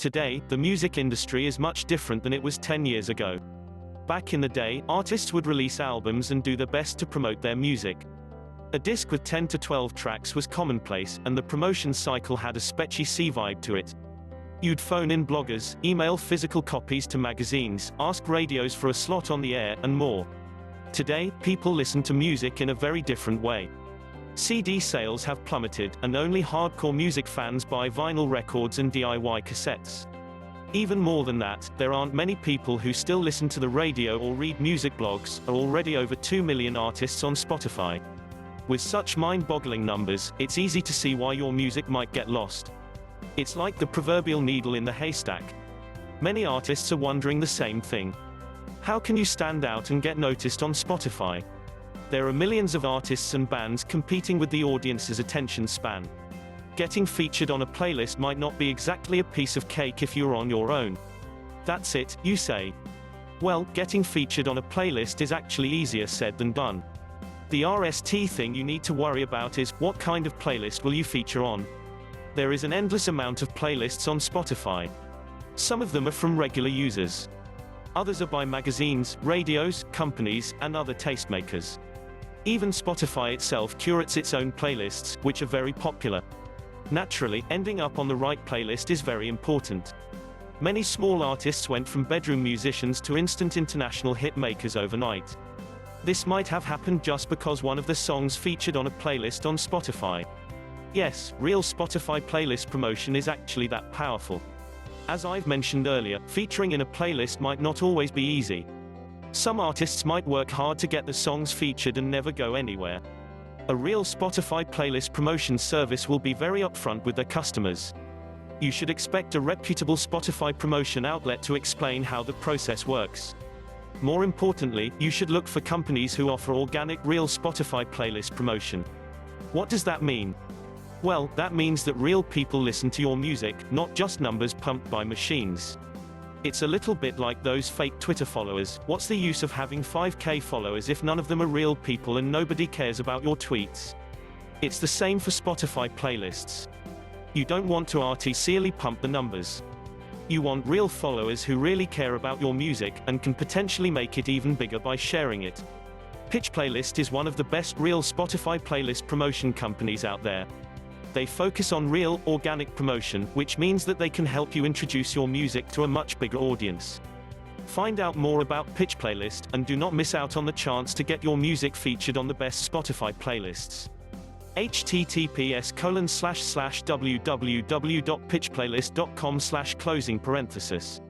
Today, the music industry is much different than it was 10 years ago. Back in the day, artists would release albums and do their best to promote their music. A disc with 10 to 12 tracks was commonplace, and the promotion cycle had a Spetchy C vibe to it. You'd phone in bloggers, email physical copies to magazines, ask radios for a slot on the air, and more. Today, people listen to music in a very different way. CD sales have plummeted, and only hardcore music fans buy vinyl records and DIY cassettes. Even more than that, there aren't many people who still listen to the radio or read music blogs. Are already over 2 million artists on Spotify. With such mind-boggling numbers, it's easy to see why your music might get lost. It's like the proverbial needle in the haystack. Many artists are wondering the same thing. How can you stand out and get noticed on Spotify? There are millions of artists and bands competing with the audience's attention span. Getting featured on a playlist might not be exactly a piece of cake if you're on your own. That's it, you say. Well, getting featured on a playlist is actually easier said than done. The RST thing you need to worry about is, what kind of playlist will you feature on? There is an endless amount of playlists on Spotify. Some of them are from regular users. Others are by magazines, radios, companies, and other tastemakers. Even Spotify itself curates its own playlists, which are very popular. Naturally, ending up on the right playlist is very important. Many small artists went from bedroom musicians to instant international hit makers overnight. This might have happened just because one of the songs featured on a playlist on Spotify. Yes, real Spotify playlist promotion is actually that powerful. As I've mentioned earlier, featuring in a playlist might not always be easy. Some artists might work hard to get the songs featured and never go anywhere. A real Spotify playlist promotion service will be very upfront with their customers. You should expect a reputable Spotify promotion outlet to explain how the process works. More importantly, you should look for companies who offer organic real Spotify playlist promotion. What does that mean? Well, that means that real people listen to your music, not just numbers pumped by machines. It's a little bit like those fake Twitter followers. What's the use of having 5K followers if none of them are real people and nobody cares about your tweets? It's the same for Spotify playlists. You don't want to artificially pump the numbers. You want real followers who really care about your music, and can potentially make it even bigger by sharing it. Pitch Playlist is one of the best real Spotify playlist promotion companies out there. They focus on real, organic promotion, which means that they can help you introduce your music to a much bigger audience. Find out more about Pitch Playlist, and do not miss out on the chance to get your music featured on the best Spotify playlists. https://www.pitchplaylist.com/.